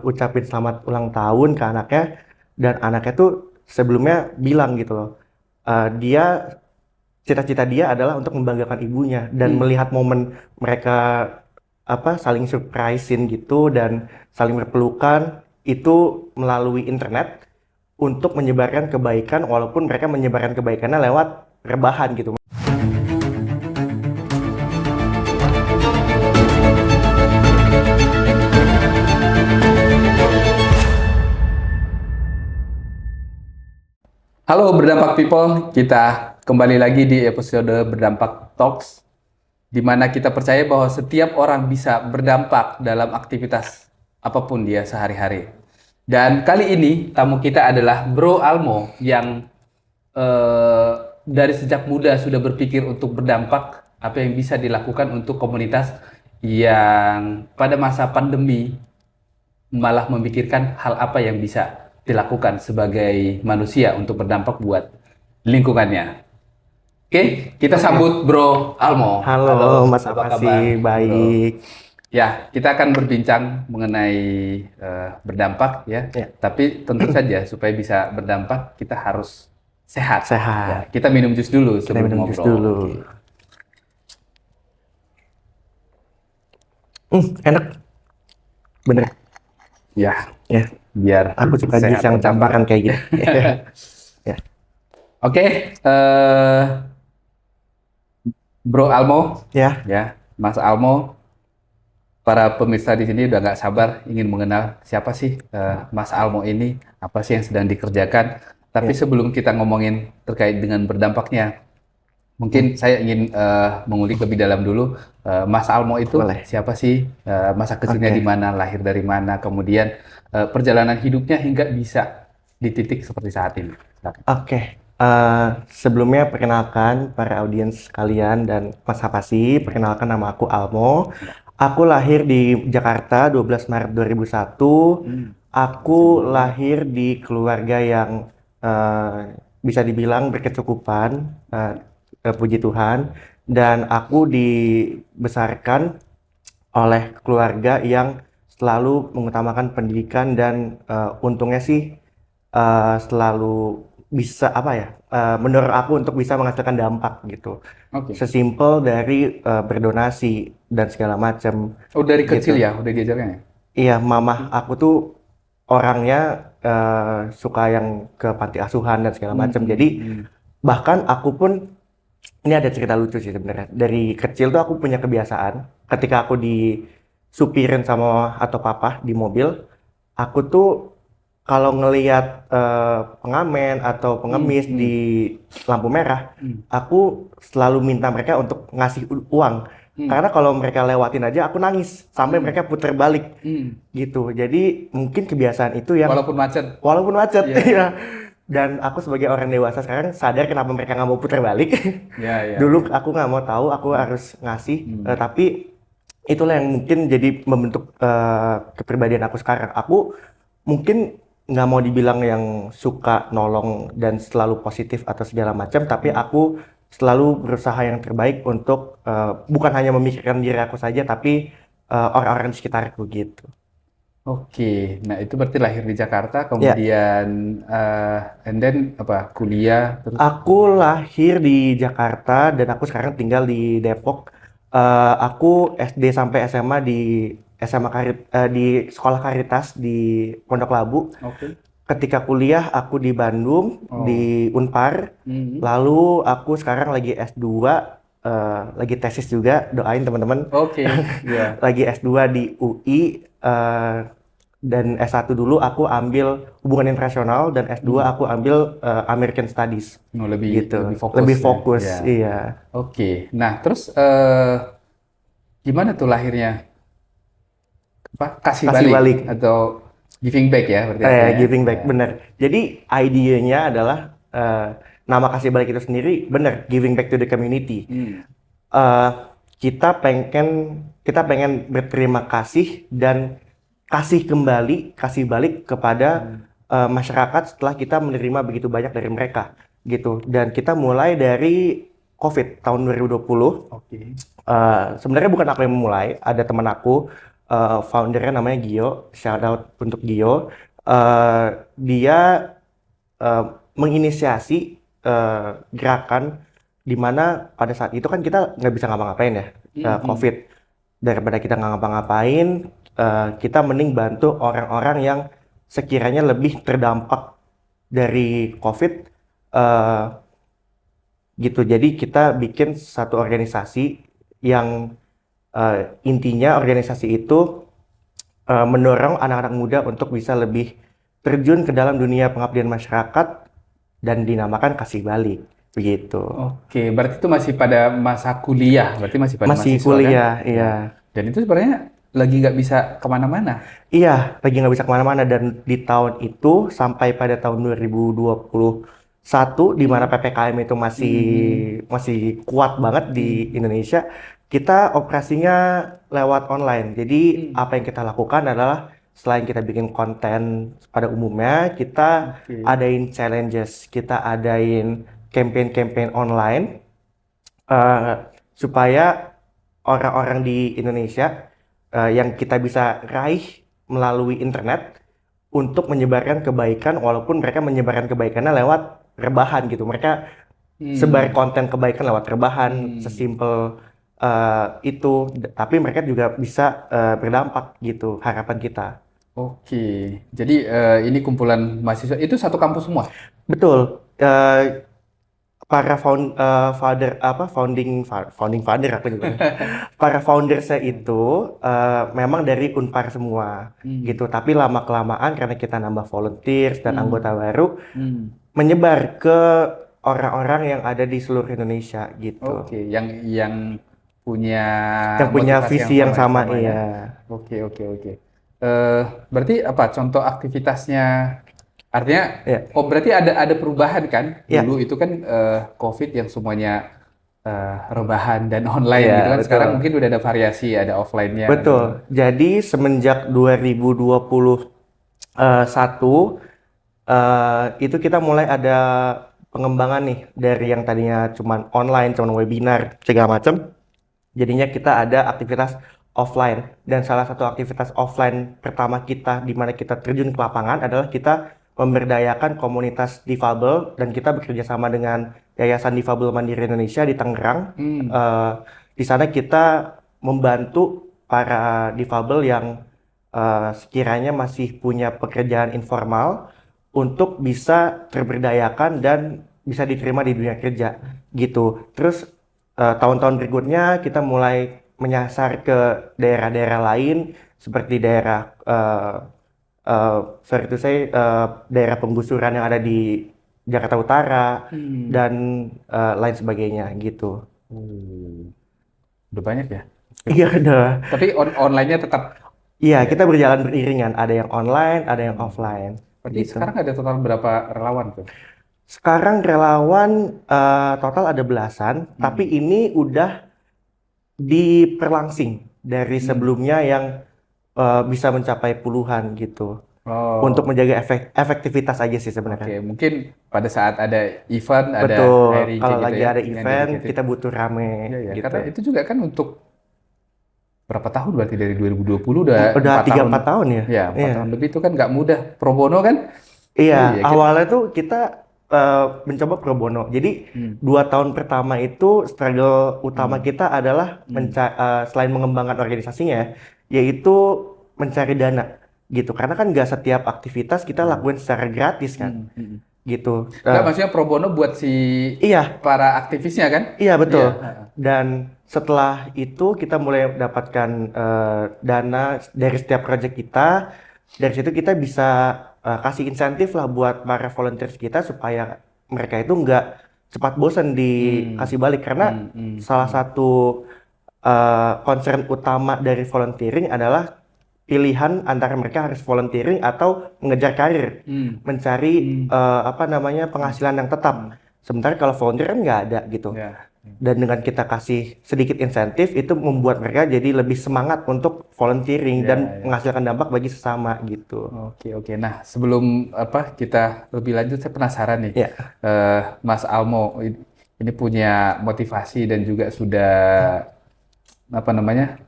ucapin selamat ulang tahun ke anaknya, dan anaknya tuh sebelumnya bilang gitu loh, dia cita-cita dia adalah untuk membanggakan ibunya, dan melihat momen mereka saling surprisein gitu dan saling berpelukan itu melalui internet untuk menyebarkan kebaikan, walaupun mereka menyebarkan kebaikannya lewat rebahan gitu. Halo Berdampak People, kita kembali lagi di episode Berdampak Talks, di mana kita percaya bahwa setiap orang bisa berdampak dalam aktivitas apapun dia sehari-hari. Dan kali ini tamu kita adalah Bro Almo yang dari sejak muda sudah berpikir untuk berdampak apa yang bisa dilakukan untuk komunitas yang pada masa pandemi malah memikirkan hal apa yang bisa dilakukan sebagai manusia untuk berdampak buat lingkungannya. Oke, kita sambut Bro Almo. Halo Mas apa Afasi, kabar, Bro? baik. Ya, kita akan berbincang mengenai berdampak ya. Ya, Tapi tentu saja supaya bisa berdampak kita harus sehat. Ya, sehat. kita minum jus dulu Kita sebelum minum jus ngobrol. dulu. Enak, bener. Ya, Ya, biar aku suka jus sehat yang berdampak. campuran kayak gini. Ya, Oke, Bro Almo, ya, ya, Mas Almo, para pemirsa di sini udah nggak sabar ingin mengenal siapa sih Mas Almo ini, apa sih yang sedang dikerjakan. Tapi ya. sebelum kita ngomongin terkait dengan berdampaknya, mungkin saya ingin mengulik lebih dalam dulu. Mas Almo itu Boleh. siapa sih? Masa kecilnya Oke. di mana, lahir dari mana, kemudian perjalanan hidupnya hingga bisa di titik seperti saat ini. Silakan. Oke, sebelumnya perkenalkan para audiens kalian dan Mas Hapasi, perkenalkan nama aku Almo. Aku lahir di Jakarta 12 Maret 2001. Aku lahir di keluarga yang bisa dibilang berkecukupan, puji Tuhan. Dan aku dibesarkan oleh keluarga yang selalu mengutamakan pendidikan, dan untungnya sih selalu bisa menurut aku untuk bisa menghasilkan dampak gitu. Oke. Sesimpel dari berdonasi dan segala macam Oh, dari kecil gitu. ya, udah diajarkan ya? Iya, mamah aku tuh orangnya suka yang ke panti asuhan dan segala macam. Jadi bahkan aku pun, ini ada cerita lucu sih sebenarnya. Dari kecil tuh aku punya kebiasaan, ketika aku disupirin sama atau papa di mobil, aku tuh kalau ngelihat pengamen atau pengemis di lampu merah, aku selalu minta mereka untuk ngasih uang. Karena kalau mereka lewatin aja, aku nangis sampai mereka puter balik gitu. Jadi mungkin kebiasaan itu yang Walaupun macet. walaupun macet, Iya. ya. Dan aku sebagai orang dewasa sekarang sadar kenapa mereka nggak mau puter balik. Ya. Dulu aku nggak mau tahu, aku harus ngasih. Tapi itulah yang mungkin jadi membentuk kepribadian aku sekarang. Aku mungkin nggak mau dibilang yang suka nolong dan selalu positif atau segala macam, tapi aku selalu berusaha yang terbaik untuk bukan hanya memikirkan diri aku saja, tapi orang-orang di sekitarku gitu. Oke, nah itu berarti lahir di Jakarta, Ya, kemudian and then apa kuliah terus. aku lahir di Jakarta dan aku sekarang tinggal di Depok. Aku SD sampai SMA di di Sekolah Karitas di Pondok Labu. Oke. Ketika kuliah aku di Bandung, Oh. di Unpar. Lalu aku sekarang lagi S2, lagi tesis juga, doain teman-teman. Oke, ya. Lagi S2 di UI, dan S1 dulu aku ambil hubungan internasional, dan S2 aku ambil American Studies. Oh, lebih Gitu. fokus. Lebih ya. fokus, Ya. iya. Oke, nah terus gimana tuh lahirnya? Apa? Kasih Kasih balik balik. atau giving back ya berarti artinya ya? Giving back, Ya. bener. Jadi idenya adalah nama kasih balik itu sendiri, bener, giving back to the community. Eh, kita pengen berterima kasih dan kasih balik kepada masyarakat setelah kita menerima begitu banyak dari mereka gitu. Dan kita mulai dari COVID tahun 2020. Oke. Sebenarnya bukan aku yang memulai, ada teman aku foundernya namanya Gio, shout out untuk Gio. Dia eh, menginisiasi gerakan di mana pada saat itu kan kita nggak bisa ngapa-ngapain ya, COVID. Daripada kita nggak ngapa-ngapain, kita mending bantu orang-orang yang sekiranya lebih terdampak dari COVID, eh, gitu. Jadi kita bikin satu organisasi yang intinya organisasi itu mendorong anak-anak muda untuk bisa lebih terjun ke dalam dunia pengabdian masyarakat dan dinamakan Kasih Balik, begitu. Oke, berarti itu masih pada masa kuliah, berarti masih pada Masih mahasiswa kan? kuliah, iya. Dan itu sebenarnya lagi nggak bisa kemana-mana. Iya, lagi nggak bisa kemana-mana dan di tahun itu sampai pada tahun 2021 di mana PPKM itu masih kuat banget di Indonesia, kita operasinya lewat online. Jadi apa yang kita lakukan adalah selain kita bikin konten pada umumnya, kita Oke. adain challenges, kita adain campaign-campaign online supaya orang-orang di Indonesia yang kita bisa raih melalui internet untuk menyebarkan kebaikan, walaupun mereka menyebarkan kebaikannya lewat rebahan gitu. Mereka sebar konten kebaikan lewat rebahan, sesimpel itu. Tapi mereka juga bisa berdampak gitu, harapan kita. Oke, jadi ini kumpulan mahasiswa itu satu kampus semua. Betul. Para founding father aku juga. Para foundersnya itu memang dari Unpar semua gitu. Tapi lama kelamaan karena kita nambah volunteers dan anggota baru menyebar ke orang-orang yang ada di seluruh Indonesia gitu. Oke, yang punya Yang punya motivasi visi yang sama, ya. iya. Oke. Berarti apa contoh aktivitasnya? Artinya, Iya. berarti ada perubahan kan? Iya. Dulu itu kan COVID yang semuanya rebahan dan online Iya, gitu kan. betul. Sekarang mungkin udah ada variasi, ada offline-nya. Betul. Jadi semenjak 2021 itu kita mulai ada pengembangan nih dari yang tadinya cuman online, cuman webinar segala macam. Jadinya kita ada aktivitas offline dan salah satu aktivitas offline pertama kita di mana kita terjun ke lapangan adalah kita memberdayakan komunitas difabel dan kita bekerja sama dengan Yayasan Difabel Mandiri Indonesia di Tangerang. Di sana kita membantu para difabel yang sekiranya masih punya pekerjaan informal untuk bisa terberdayakan dan bisa diterima di dunia kerja gitu. Terus tahun-tahun berikutnya kita mulai menyasar ke daerah-daerah lain seperti daerah daerah penggusuran yang ada di Jakarta Utara dan lain sebagainya gitu. Udah banyak ya? Iya udah. Tapi online-nya tetap. Iya, kita berjalan beriringan. Ada yang online, ada yang offline. Berarti Gitu. sekarang ada total berapa relawan tuh? Sekarang relawan total ada belasan, tapi ini udah diperlangsing dari sebelumnya yang bisa mencapai puluhan gitu. Untuk menjaga efektivitas aja sih sebenarnya. Oke, mungkin pada saat ada event, ada Betul, hiring kalau kayak gitu lagi ya, ada yang event dedicated. kita butuh rame Iya, gitu. karena itu juga kan untuk berapa tahun berarti dari 2020 udah Udah 4 tahun. 3-4 tahun ya? Ya, 4 Iya. tahun lebih itu kan nggak mudah. Pro bono kan? Iya, Iya, awalnya tuh kita mencoba pro bono. Jadi 2 tahun pertama itu struggle utama kita adalah selain mengembangkan organisasinya, yaitu mencari dana gitu. Karena kan nggak setiap aktivitas kita lakuin secara gratis kan, gitu. Nggak, maksudnya pro bono buat si Iya, para aktivisnya kan? iya betul. Iya. Dan setelah itu kita mulai mendapatkan dana dari setiap project kita. Dari situ kita bisa kasih insentif lah buat para volunteers kita supaya mereka itu nggak cepat bosan dikasih balik. Karena salah satu concern utama dari volunteering adalah pilihan antara mereka harus volunteering atau mengejar karir, mencari penghasilan yang tetap. Sementara kalau volunteer kan nggak ada gitu. Ya. Dan dengan kita kasih sedikit insentif itu membuat mereka jadi lebih semangat untuk volunteering dan menghasilkan dampak bagi sesama gitu. Oke. Nah, sebelum kita lebih lanjut, saya penasaran nih, Ya. Mas Almo ini punya motivasi dan juga sudah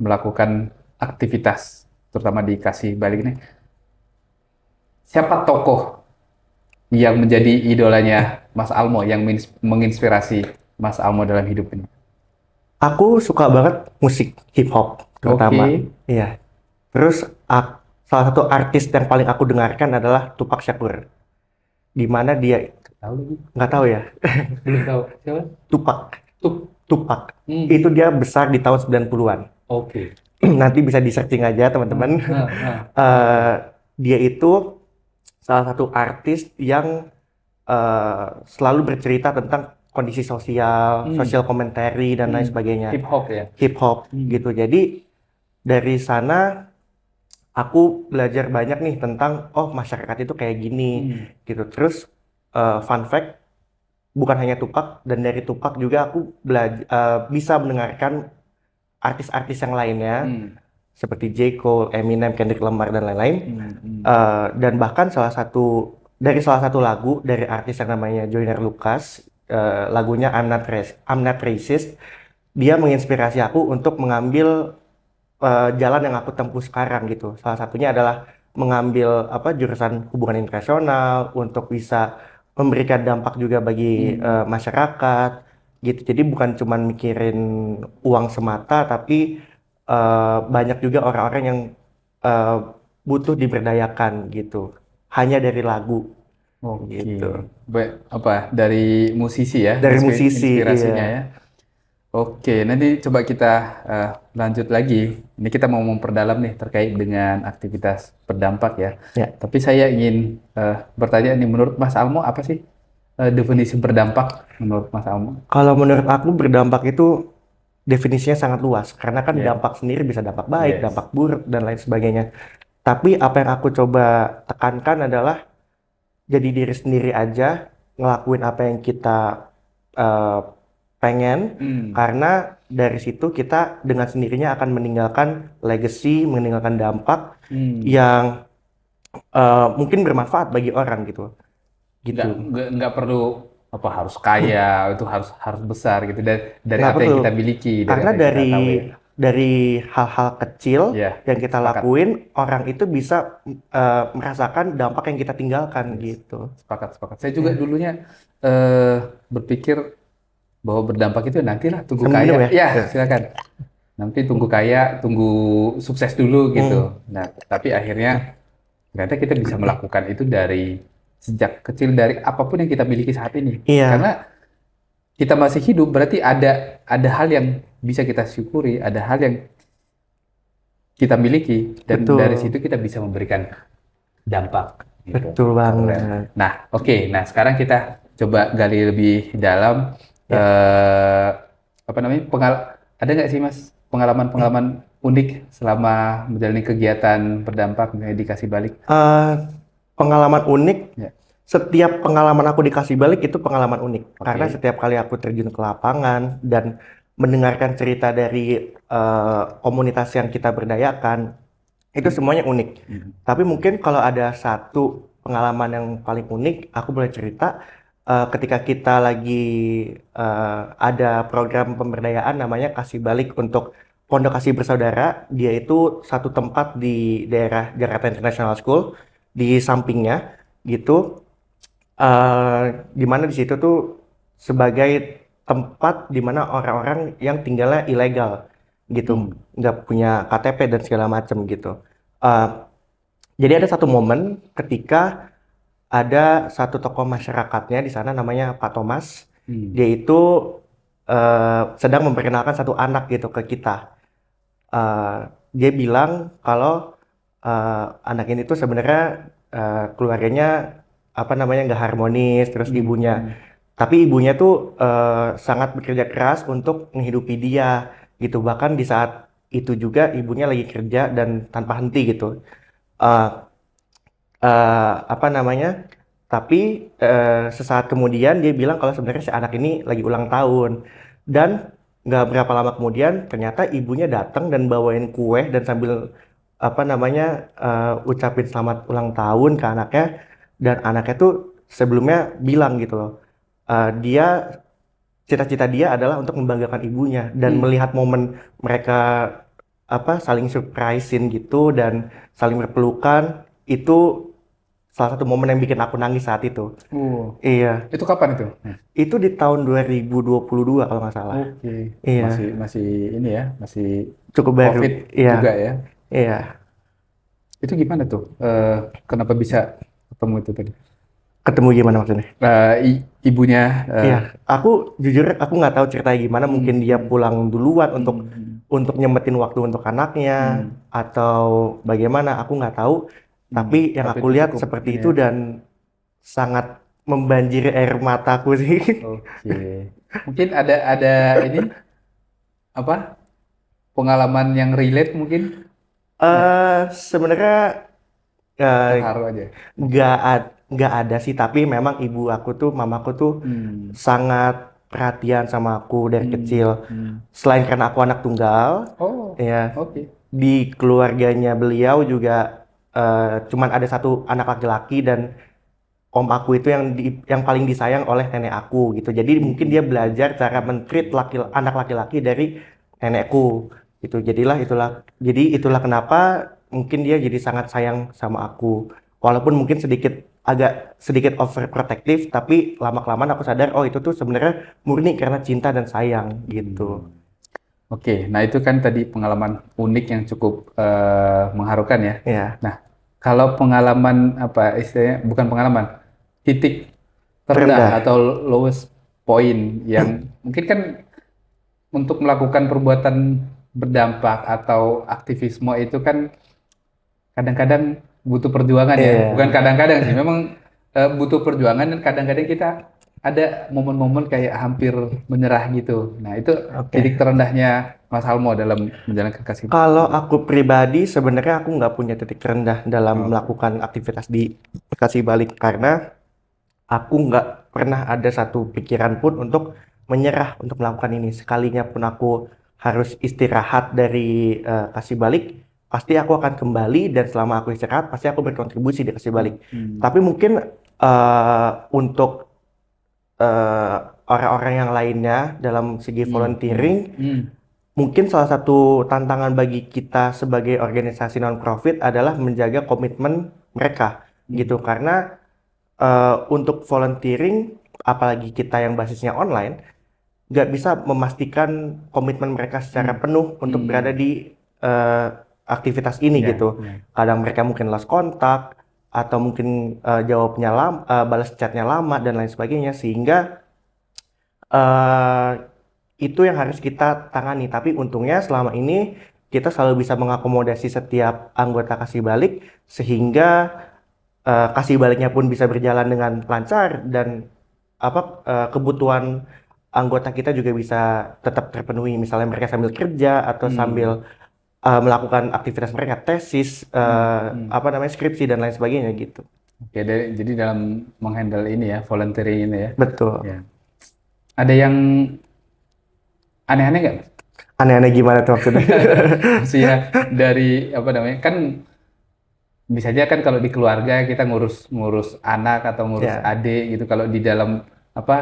melakukan aktivitas terutama di Kasih Balik ini, siapa tokoh yang menjadi idolanya Mas Almo yang menginspirasi Mas Almo dalam hidup ini? Aku suka banget musik hip hop terutama. Oke. Iya. Terus salah satu artis yang paling aku dengarkan adalah Tupac Shakur. Di mana dia Tahu lagi? nggak tahu ya, Belum tahu. Siapa? Tupac. Tuh. Tupac. Hmm. Itu dia besar di tahun 90-an. Oke. Nanti bisa di-searching aja teman-teman. Eh, dia itu salah satu artis yang selalu bercerita tentang kondisi sosial, social commentary dan lain sebagainya. Hip hop ya. Hip hop gitu. Jadi dari sana aku belajar banyak nih tentang masyarakat itu kayak gini gitu. Terus fun fact, bukan hanya Tupac, dan dari Tupac juga aku bisa mendengarkan artis-artis yang lainnya seperti J. Cole, Eminem, Kendrick Lamar dan lain-lain. Dan bahkan salah satu lagu dari artis yang namanya Joyner Lucas, lagunya I'm Not Racist, dia menginspirasi aku untuk mengambil jalan yang aku tempuh sekarang gitu. Salah satunya adalah mengambil jurusan hubungan internasional untuk bisa memberikan dampak juga bagi masyarakat gitu. Jadi bukan cuma mikirin uang semata, tapi banyak juga orang-orang yang butuh diberdayakan gitu. Hanya dari lagu gitu. Dari musisi ya, Dari musisi, inspirasinya iya. ya. Oke, nanti coba kita lanjut lagi. Ini kita mau memperdalam nih terkait dengan aktivitas berdampak ya. Ya. Tapi saya ingin bertanya nih, menurut Mas Almo apa sih definisi berdampak menurut Mas Almo? Kalau menurut aku berdampak itu definisinya sangat luas, karena kan dampak sendiri bisa dampak baik, dampak buruk, dan lain sebagainya. Tapi apa yang aku coba tekankan adalah jadi diri sendiri aja, ngelakuin apa yang kita pengen, karena dari situ kita dengan sendirinya akan meninggalkan legacy, meninggalkan dampak yang mungkin bermanfaat bagi orang gitu. Nggak perlu harus kaya, itu harus besar gitu dari Nggak apa yang perlu. kita miliki, Karena apa yang kita tahu ya. dari hal-hal kecil yang kita sepakat. lakuin, orang itu bisa merasakan dampak yang kita tinggalkan gitu. Sepakat. Saya juga dulunya berpikir bahwa berdampak itu nantilah tunggu Sambil kaya. minum ya? Ya, silakan. Nanti tunggu kaya, tunggu sukses dulu gitu. Nah, tapi akhirnya ternyata kita bisa melakukan itu dari sejak kecil, dari apapun yang kita miliki saat ini. Iya. Karena kita masih hidup, berarti ada hal yang bisa kita syukuri, ada hal yang kita miliki, dan Betul. dari situ kita bisa memberikan dampak. Gitu. Betul banget. Nah, oke. Nah, sekarang kita coba gali lebih dalam. Ada nggak sih Mas pengalaman-pengalaman unik selama menjalani kegiatan berdampak di Kasih Balik? Pengalaman unik, Ya. setiap pengalaman aku dikasih balik itu pengalaman unik. Karena setiap kali aku terjun ke lapangan dan mendengarkan cerita dari komunitas yang kita berdayakan, itu semuanya unik. Tapi mungkin kalau ada satu pengalaman yang paling unik, aku boleh cerita ketika kita lagi ada program pemberdayaan namanya Kasih Balik untuk Pondok Kasih Bersaudara. Dia itu satu tempat di daerah Jakarta International School, di sampingnya gitu, di mana di situ tuh sebagai tempat di mana orang-orang yang tinggalnya ilegal gitu, nggak punya KTP dan segala macam gitu. Jadi ada satu momen ketika ada satu tokoh masyarakatnya di sana namanya Pak Thomas. Dia itu sedang memperkenalkan satu anak gitu ke kita. Dia bilang kalau anak ini tuh sebenarnya keluarganya nggak harmonis, terus ibunya. Tapi ibunya tuh sangat bekerja keras untuk menghidupi dia gitu. Bahkan di saat itu juga ibunya lagi kerja dan tanpa henti gitu. Tapi sesaat kemudian dia bilang kalau sebenarnya si anak ini lagi ulang tahun, dan nggak berapa lama kemudian ternyata ibunya datang dan bawain kue dan sambil ucapin selamat ulang tahun ke anaknya, dan anaknya tuh sebelumnya bilang gitu loh, cita-cita dia adalah untuk membanggakan ibunya, dan melihat momen mereka saling surprisein gitu dan saling berpelukan. Itu salah satu momen yang bikin aku nangis saat itu. Iya, Itu kapan itu? itu di tahun 2022 kalau nggak salah. Oke, Iya, masih ini ya, masih cukup baru. COVID Iya, juga ya. iya. Itu gimana tuh? Kenapa bisa ketemu itu tadi? Ketemu gimana maksudnya? Ibunya. Iya, aku jujur aku nggak tahu ceritanya gimana. Mungkin dia Hmm, pulang duluan untuk hmm, nyempetin waktu untuk anaknya hmm. atau bagaimana. Aku nggak tahu. Tapi yang Tapi aku itu lihat cukup seperti ini itu ya. dan sangat membanjiri air mataku sih. Oke. Mungkin ada ini apa? Pengalaman yang relate mungkin? Nggak, Sebenarnya eh, terharu aja. nggak ada sih. Tapi memang ibu aku tuh, mamaku tuh Hmm, sangat perhatian sama aku dari kecil. hmm, hmm. Selain karena aku anak tunggal, Oh, ya oke. di keluarganya beliau juga cuman ada satu anak laki-laki dan om aku itu yang paling disayang oleh nenek aku gitu. Jadi mungkin dia belajar cara men-treat anak laki-laki dari nenekku gitu. Itulah kenapa mungkin dia jadi sangat sayang sama aku. Walaupun mungkin agak sedikit overprotective, tapi lama-kelamaan aku sadar oh itu tuh sebenarnya murni karena cinta dan sayang gitu. Hmm. Oke, nah itu kan tadi pengalaman unik yang cukup mengharukan ya. Ya, Nah, kalau pengalaman apa istilahnya, bukan pengalaman, titik terendah terendah. atau lowest point yang mungkin kan untuk melakukan perbuatan berdampak atau aktivisme itu kan kadang-kadang butuh perjuangan ya. Bukan Iya. kadang-kadang sih, memang butuh perjuangan dan kadang-kadang kita ada momen-momen kayak hampir menyerah gitu. Nah, itu titik Oke. terendahnya Mas Halmo dalam menjalankan kasih. Kalau aku pribadi sebenarnya aku nggak punya titik terendah dalam Oke. melakukan aktivitas di Bekasi Balik karena aku nggak pernah ada satu pikiran pun untuk menyerah untuk melakukan ini. Sekalinya pun aku harus istirahat dari Kasih Balik, pasti aku akan kembali dan selama aku istirahat pasti aku berkontribusi di Kasih Balik. Hmm. Tapi mungkin untuk eh, orang-orang yang lainnya dalam segi Hmm. volunteering, Hmm. mungkin salah satu tantangan bagi kita sebagai organisasi non-profit adalah menjaga komitmen mereka Hmm. gitu karena untuk volunteering apalagi kita yang basisnya online nggak bisa memastikan komitmen mereka secara Hmm. penuh untuk berada Hmm. di eh, aktivitas ini Ya, gitu. ya. Kadang mereka mungkin lost kontak atau mungkin jawabnya lama, balas chatnya lama dan lain sebagainya sehingga eh, itu yang harus kita tangani. Tapi untungnya selama ini kita selalu bisa mengakomodasi setiap anggota kasih balik sehingga kasih baliknya pun bisa berjalan dengan lancar dan kebutuhan anggota kita juga bisa tetap terpenuhi. Misalnya mereka sambil kerja atau sambil Hmm. melakukan aktivitas mereka, tesis, Hmm. Hmm. skripsi dan lain sebagainya gitu. Oke, jadi dalam menghandle ini ya, volunteering ini ya. Betul. Ya. Ada yang aneh-aneh nggak? Aneh-aneh gimana tuh maksudnya? Maksudnya dari apa namanya? Kan bisa aja kan kalau di keluarga kita ngurus ngurus anak atau ngurus Ya, adik gitu. Kalau di dalam apa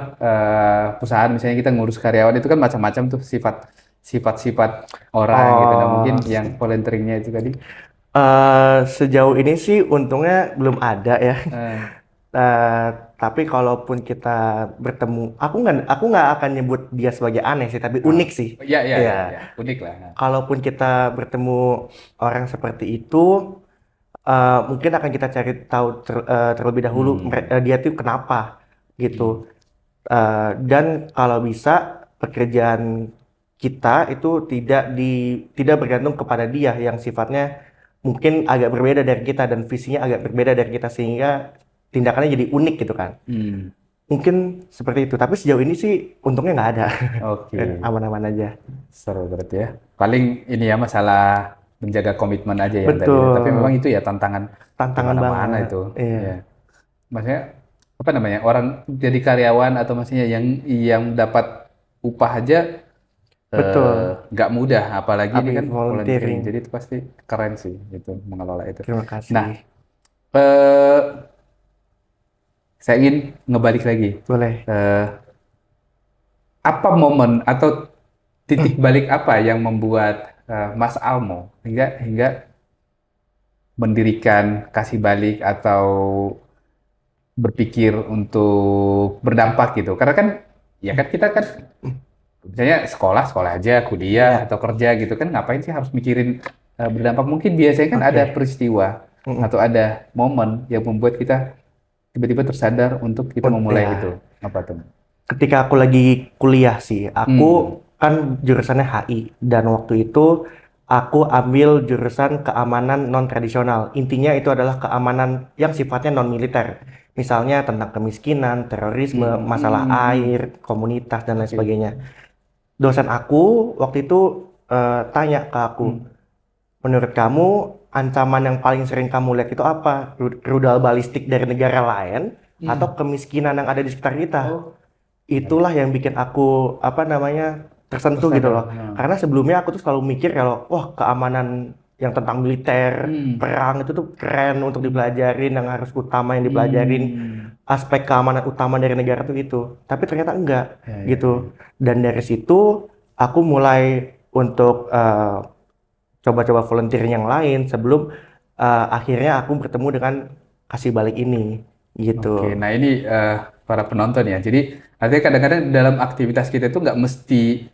perusahaan misalnya kita ngurus karyawan itu kan macam-macam tuh sifat-sifat orang gitu. Nah, mungkin oh, yang volunteeringnya itu tadi. sejauh ini sih untungnya belum ada ya. eh, Eh, tapi kalaupun kita bertemu, aku nggak akan nyebut dia sebagai aneh sih, tapi oh, unik sih. ya ya Iya, ya ya, unik lah. Nah. kalaupun kita bertemu orang seperti itu, mungkin akan kita cari tahu terlebih dahulu Hmm. dia tuh kenapa gitu. Hmm. Dan kalau bisa pekerjaan kita itu tidak bergantung kepada dia yang sifatnya mungkin agak berbeda dari kita dan visinya agak berbeda dari kita sehingga tindakannya jadi unik gitu kan. Hmm. Mungkin seperti itu. Tapi sejauh ini sih untungnya nggak ada. Oke. Aman-aman aja. Seru berarti ya. Paling ini ya masalah menjaga komitmen aja yang tadi ya. Tapi memang Betul. itu ya tantangan di Tantangan mana-mana banget. itu. Iya. Ya. Maksudnya apa namanya? Orang jadi karyawan atau maksudnya yang dapat upah aja Betul. nggak mudah. Apalagi ini Tapi kan volunteering. volunteering. Jadi itu pasti keren sih itu mengelola itu. Terima Nah, kasih. eh, saya ingin ngebalik lagi. Boleh. Eh, apa momen atau titik balik apa yang membuat Mas Almo hingga mendirikan Kasih Balik atau berpikir untuk berdampak gitu? Karena kan ya kan kita kan misalnya sekolah aja, kuliah Iya. atau kerja gitu kan ngapain sih harus mikirin berdampak? Mungkin biasanya kan ada Oke. peristiwa Mm-mm. atau ada momen yang membuat kita tiba-tiba tersadar untuk kita memulai Ya, itu. Apa tuh? ketika aku lagi kuliah sih, Hmm. aku kan jurusannya HI dan waktu itu aku ambil jurusan keamanan non tradisional. Intinya itu adalah keamanan yang sifatnya non militer. Misalnya tentang kemiskinan, terorisme, Hmm. masalah Hmm. air, komunitas dan lain Oke. sebagainya. Dosen aku waktu itu tanya ke aku, Hmm. menurut kamu ancaman yang paling sering kamu lihat itu apa? Rudal balistik dari negara lain atau Hmm. kemiskinan yang ada di sekitar kita? Oh, Itulah yang bikin aku apa namanya tersentuh gitu tersadar. loh. Karena sebelumnya aku tuh selalu mikir kalau wah keamanan yang tentang militer, Hmm. perang itu tuh keren untuk Hmm. dipelajarin, yang harus utama yang dipelajarin, Hmm. aspek keamanan utama dari negara tuh itu. Tapi ternyata enggak Ya, ya, ya. gitu. Dan dari situ aku mulai untuk coba-coba volunteer yang lain sebelum akhirnya aku bertemu dengan Kasih Balik ini Oke, gitu. nah ini para penonton ya. Jadi artinya kadang-kadang dalam aktivitas kita itu nggak mesti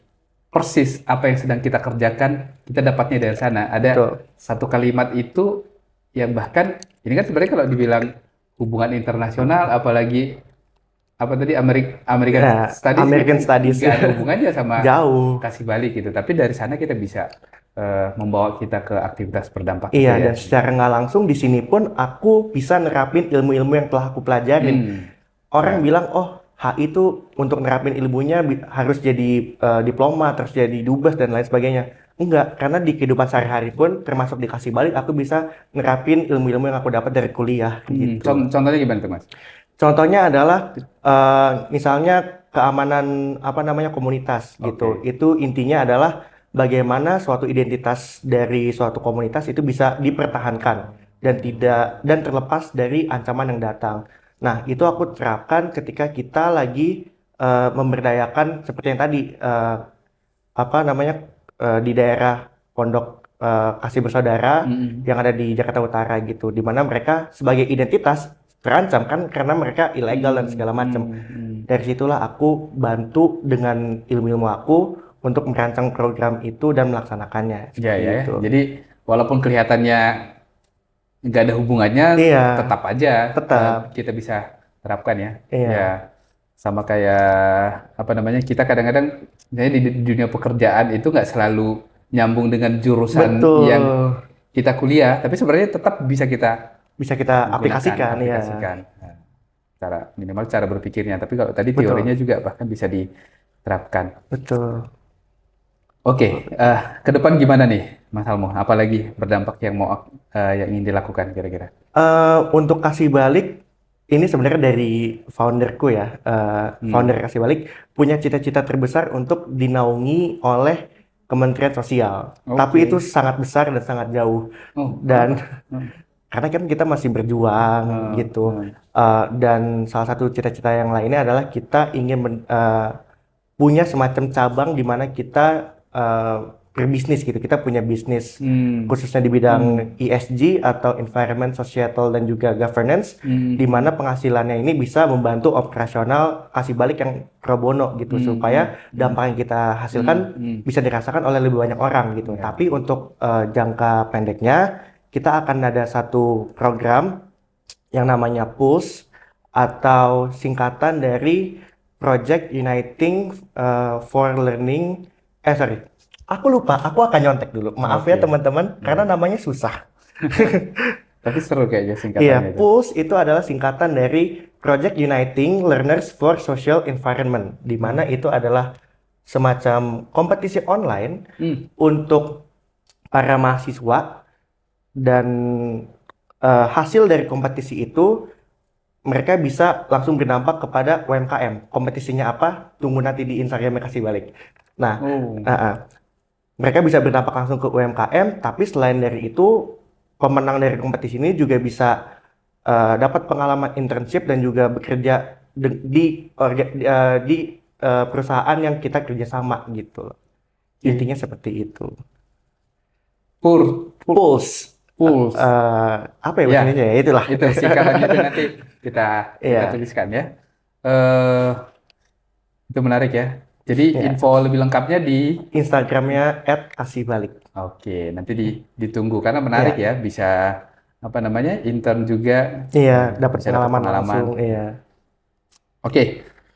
persis apa yang sedang kita kerjakan kita dapatnya dari sana. Ada Betul. satu kalimat itu yang bahkan ini kan sebenarnya kalau dibilang hubungan internasional, apalagi apa tadi American Ya, Studies itu American Studies. nggak ada hubungannya sama Jauh. kasih balik gitu. Tapi dari sana kita bisa membawa kita ke aktivitas berdampak itu Iya, ya. dan secara nggak langsung di sini pun aku bisa nerapin ilmu-ilmu yang telah aku pelajarin. Hmm, Orang ya. bilang, oh HI itu untuk nerapin ilmunya harus jadi diploma, terus jadi dubes dan lain sebagainya. Enggak, karena di kehidupan sehari-hari pun termasuk dikasih balik, aku bisa nerapin ilmu-ilmu yang aku dapat dari kuliah gitu. Contohnya gimana tuh Mas? Contohnya adalah misalnya keamanan apa namanya komunitas gitu. Oke. Itu intinya adalah bagaimana suatu identitas dari suatu komunitas itu bisa dipertahankan dan tidak dan terlepas dari ancaman yang datang. Nah, itu aku terapkan ketika kita lagi memberdayakan seperti yang tadi apa namanya di daerah Pondok Kasih Bersaudara Mm-mm. yang ada di Jakarta Utara gitu, di mana mereka sebagai identitas terancam kan karena mereka ilegal dan segala macam. Dari situlah aku bantu dengan ilmu-ilmu aku untuk merancang program itu dan melaksanakannya Ya, seperti ya, ya. itu. Jadi walaupun kelihatannya nggak ada hubungannya, Iya, tetap aja tetap. kita bisa terapkan ya. Ya, Iya, sama kayak apa namanya kita kadang-kadang misalnya di dunia pekerjaan itu nggak selalu nyambung dengan jurusan yang betul. kita kuliah, tapi sebenarnya tetap bisa kita Bisa kita gunakan, aplikasikan ya. aplikasikan. Nah, cara minimal cara berpikirnya. Tapi kalau tadi teorinya Betul. juga bahkan bisa diterapkan. Betul. Oke, ke depan gimana nih, Mas Almo? Apalagi berdampak yang yang ingin dilakukan kira-kira? Untuk kasih balik, ini sebenarnya dari founderku ya. Hmm. Founder kasih balik punya cita-cita terbesar untuk dinaungi oleh Kementerian Sosial. Tapi itu Oke. sangat besar dan sangat jauh. Oh, Dan kenapa? Hmm. karena kan kita masih berjuang Hmm. gitu. Hmm. Dan salah satu cita-cita yang lainnya adalah kita ingin punya semacam cabang di mana kita berbisnis gitu. Kita punya bisnis Hmm. khususnya di bidang ESG atau Environment, Societal dan juga Governance, di mana Hmm. penghasilannya ini bisa membantu operasional kasih balik yang pro bono gitu Hmm. supaya Hmm. dampak yang kita Hmm. hasilkan Hmm. bisa dirasakan oleh lebih banyak orang gitu. Ya. Tapi untuk jangka pendeknya kita akan ada satu program yang namanya PULSE atau singkatan dari Project Uniting for Learning. Sorry, aku lupa. Aku akan nyontek dulu. Maaf ya Oke. teman-teman, Ya. karena namanya susah. Tapi seru kayaknya Iya, singkatannya itu. PULSE itu adalah singkatan dari Project Uniting Learners for Social Environment, di mana Hmm. itu adalah semacam kompetisi online Hmm. untuk para mahasiswa dan hasil dari kompetisi itu mereka bisa langsung berdampak kepada UMKM. Kompetisinya apa? Tunggu nanti di Instagram kasih balik. Nah, Oh. mereka bisa berdampak langsung ke UMKM, tapi selain dari itu, pemenang dari kompetisi ini juga bisa dapat pengalaman internship dan juga bekerja di perusahaan yang kita kerjasama gitu. Oke. Intinya seperti itu. Pulse. Pulse. Apa ya Ya, bahasa Indonesia ya? Itulah. itu singkatannya itu nanti kita Iya, tuliskan ya. Eh, itu menarik ya. Jadi iya. info lebih lengkapnya di Instagramnya @kasihbalik. Oke, nanti ditunggu karena menarik Iya, ya, bisa apa namanya intern juga, iya, dapat bisa dapat pengalaman pengalaman. langsung. Iya. Oke,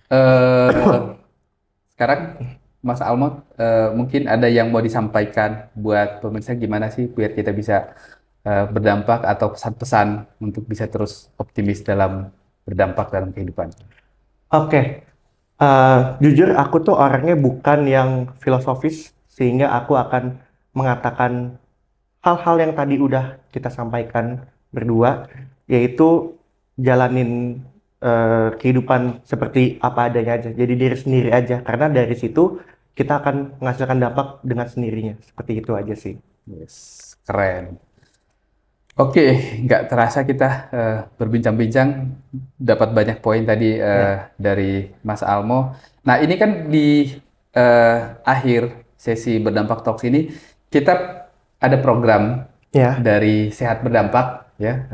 eh, sekarang Mas Almot mungkin ada yang mau disampaikan buat pemirsa gimana sih biar kita bisa berdampak atau pesan-pesan untuk bisa terus optimis dalam berdampak dalam kehidupan. Oke, jujur aku tuh orangnya bukan yang filosofis, sehingga aku akan mengatakan hal-hal yang tadi udah kita sampaikan berdua, yaitu jalanin kehidupan seperti apa adanya aja, jadi diri sendiri aja, karena dari situ kita akan menghasilkan dampak dengan sendirinya, seperti itu aja sih. Yes, keren. Oke, nggak terasa kita berbincang-bincang, dapat banyak poin tadi Ya, dari Mas Almo. Nah, ini kan di akhir sesi Berdampak Talks ini, kita ada program ya, dari Sehat Berdampak, ya.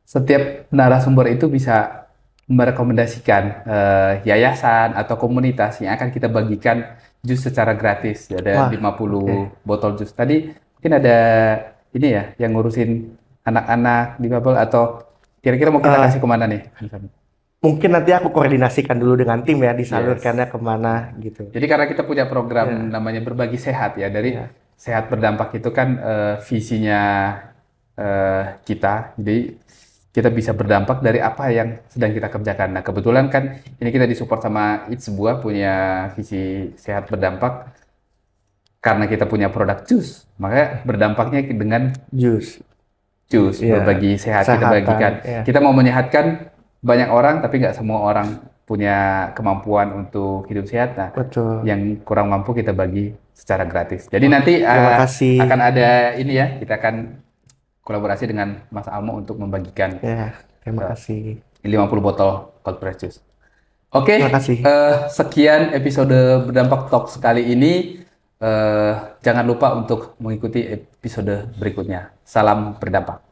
Setiap narasumber itu bisa merekomendasikan yayasan atau komunitas yang akan kita bagikan jus secara gratis. Ada wah, oke. 50 botol jus. Tadi mungkin ada ini ya yang ngurusin anak-anak difabel atau kira-kira mau kita kasih Eh, kemana nih? Misalnya. Mungkin nanti aku koordinasikan dulu dengan tim ya, Yes. disalurkannya kemana gitu. Jadi karena kita punya program Ya, namanya Berbagi Sehat ya, dari ya, Sehat Berdampak itu kan visinya kita. Jadi kita bisa berdampak dari apa yang sedang kita kerjakan. Nah, kebetulan kan ini kita disupport sama Eats Sebuah punya visi sehat berdampak karena kita punya produk jus. Makanya berdampaknya dengan jus, jus, ya, berbagi sehat kita kesehatan, bagikan. ya, Kita mau menyehatkan banyak orang, tapi nggak semua orang punya kemampuan untuk hidup sehat. Nah, betul. yang kurang mampu kita bagi secara gratis. Jadi nanti Terima kasih. akan ada ini ya, kita akan kolaborasi dengan Mas Almo untuk membagikan Ya, terima eh, kasih. 50 botol cold press juice. Terima Oke, kasih. sekian episode Berdampak Talks kali ini. Jangan lupa untuk mengikuti episode berikutnya. Salam berdampak.